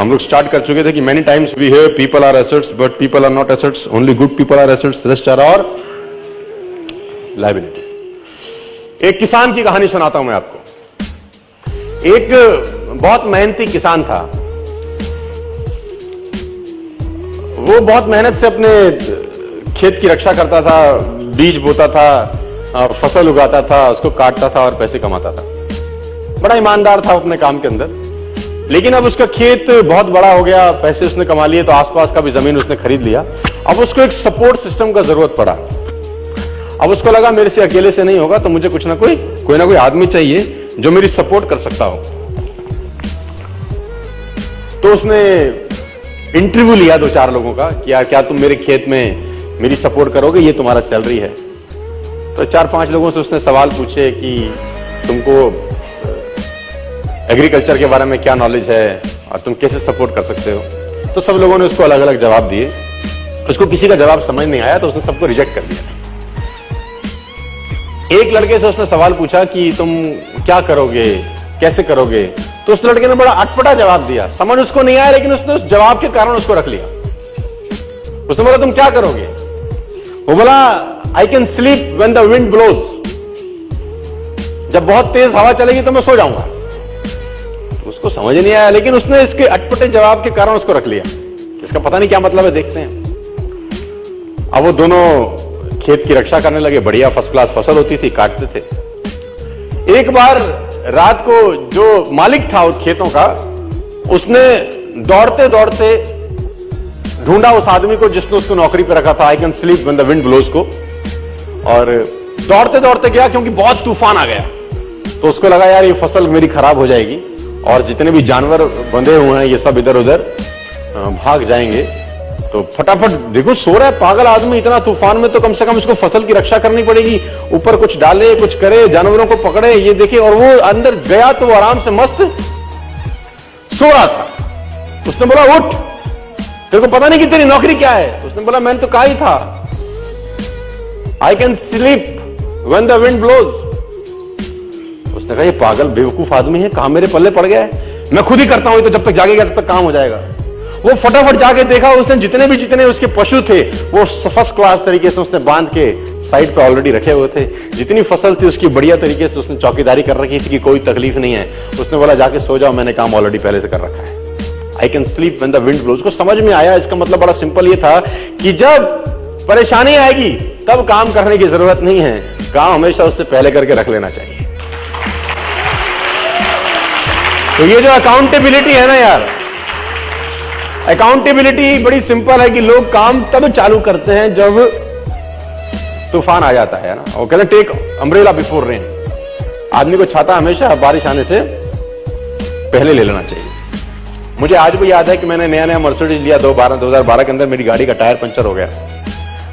हम लोग स्टार्ट कर चुके थे कि many times we hear people are assets but people are not assets, only good people are assets, rest are और लायबिलिटी। एक किसान की कहानी सुनाता हूं मैं आपको। एक बहुत मेहनती किसान था। वो बहुत मेहनत से अपने खेत की रक्षा करता था, बीज बोता था, फसल उगाता था, उसको काटता था और पैसे कमाता था। बड़ा ईमानदार था अपने काम के अंदर। लेकिन अब उसका खेत बहुत बड़ा हो गया, पैसे उसने कमा लिए, तो आसपास का भी जमीन उसने खरीद लिया। अब उसको एक सपोर्ट सिस्टम का जरूरत पड़ा। अब उसको लगा मेरे से अकेले से नहीं होगा, तो मुझे कुछ ना कोई आदमी चाहिए जो मेरी सपोर्ट कर सकता हो। तो उसने इंटरव्यू लिया 2-4 लोगों का कि यार क्या तुम मेरे खेत में मेरी सपोर्ट करोगे, ये तुम्हारा सैलरी है। तो 4-5 लोगों से उसने सवाल पूछे कि तुमको एग्रीकल्चर के बारे में क्या नॉलेज है और तुम कैसे सपोर्ट कर सकते हो। तो सब लोगों ने उसको अलग अलग जवाब दिए। उसको किसी का जवाब समझ नहीं आया तो उसने सबको रिजेक्ट कर दिया। एक लड़के से उसने सवाल पूछा कि तुम क्या करोगे, कैसे करोगे। तो उस लड़के ने बड़ा अटपटा जवाब दिया, समझ उसको नहीं आया, लेकिन उसने उस जवाब के कारण उसको रख लिया। उसने बोला तुम क्या करोगे। वो बोला I can sleep when the wind blows, जब बहुत तेज हवा चलेगी तो मैं सो जाऊंगा। उसको समझ नहीं आया, लेकिन उसने इसके अटपटे जवाब के कारण उसको रख लिया। इसका पता नहीं क्या मतलब है, देखते हैं। अब वो दोनों खेत की रक्षा करने लगे। बढ़िया फर्स्ट क्लास फसल होती थी, काटते थे। एक बार रात को जो मालिक था उस खेतों का, उसने दौड़ते दौड़ते ढूंढा उस आदमी को जिसने उसको नौकरी पे रखा था, I can sleep when the wind blows को, और दौड़ते दौड़ते गया क्योंकि बहुत तूफान आ गया। तो उसको लगा यार ये फसल मेरी खराब हो जाएगी और जितने भी जानवर बंधे हुए हैं ये सब इधर उधर भाग जाएंगे। तो फटाफट, देखो सो रहा है पागल आदमी इतना तूफान में, तो कम से कम उसको फसल की रक्षा करनी पड़ेगी। ऊपर कुछ डाले, कुछ करे, जानवरों को पकड़े, ये देखे। और वो अंदर गया तो वो आराम से मस्त सो रहा था। उसने बोला उठ, तेरे को पता नहीं कि तेरी नौकरी क्या है। उसने बोला मैंने तो कहा ही था I can sleep when the wind blows. उसने कहा ये पागल बेवकूफ आदमी है, कहां मेरे पल्ले पड़ गया है, मैं खुद ही करता हूं, तो जब तक जागेगा तब तक काम हो जाएगा। वो फटाफट जाके देखा, उसने जितने उसके पशु थे वो फर्स्ट क्लास तरीके से उसने बांध के साइड पे ऑलरेडी रखे हुए थे। जितनी फसल थी उसकी बढ़िया तरीके से उसने चौकीदारी कर रखी थी कि कोई तकलीफ नहीं है। उसने बोला जाके सो जाओ, मैंने काम ऑलरेडी पहले से कर रखा है। I can sleep when the wind blows. उसको समझ में आया, इसका मतलब बड़ा सिंपल ये था कि जब परेशानी आएगी तब काम करने की जरूरत नहीं है, काम हमेशा उससे पहले करके रख लेना चाहिए। तो ये जो अकाउंटेबिलिटी है ना यार, अकाउंटेबिलिटी बड़ी सिंपल है कि लोग काम तब चालू करते हैं जब तूफान आ जाता है ना। वो कहते हैं टेक अम्ब्रेला बिफोर रेन। आदमी को छाता हमेशा बारिश आने से पहले ले लेना चाहिए। मुझे आज भी याद है कि मैंने नया मर्सिडीज लिया 2012 के अंदर। मेरी गाड़ी का टायर पंचर हो गया।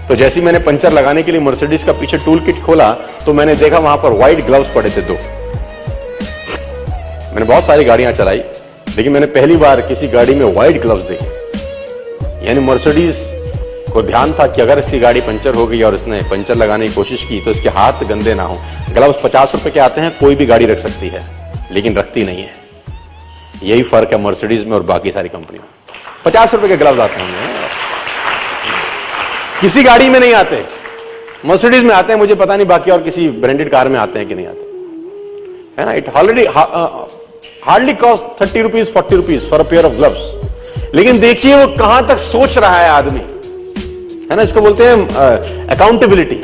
तो जैसे ही मैंने पंचर लगाने के लिए मर्सिडीज का पीछे टूल किट खोला तो मैंने देखा वहां पर व्हाइट ग्लव्स पड़े थे 2। मैंने बहुत सारी गाड़ियां चलाई, लेकिन मैंने पहली बार किसी गाड़ी में व्हाइट ग्लव्स देखे। यानी मर्सिडीज को ध्यान था कि अगर इसकी गाड़ी पंचर हो गई और इसने पंचर लगाने की कोशिश की तो इसके हाथ गंदे ना हो। ग्लव्स 50 रुपए के आते हैं, कोई भी गाड़ी रख सकती है, लेकिन रखती नहीं है। यही फर्क है मर्सिडीज में और बाकी सारी कंपनियों में। 50 रुपए के ग्लव्स आते हैं, किसी गाड़ी में नहीं आते। मर्सिडीज में आते हैं, मुझे पता नहीं बाकी और किसी ब्रांडेड कार में आते हैं कि नहीं आते, है ना। It already hardly cost 30 rupees 40 rupees for a pair of gloves. लेकिन देखिए वो कहां तक सोच रहा है आदमी, है ना। इसको बोलते हैं अकाउंटेबिलिटी।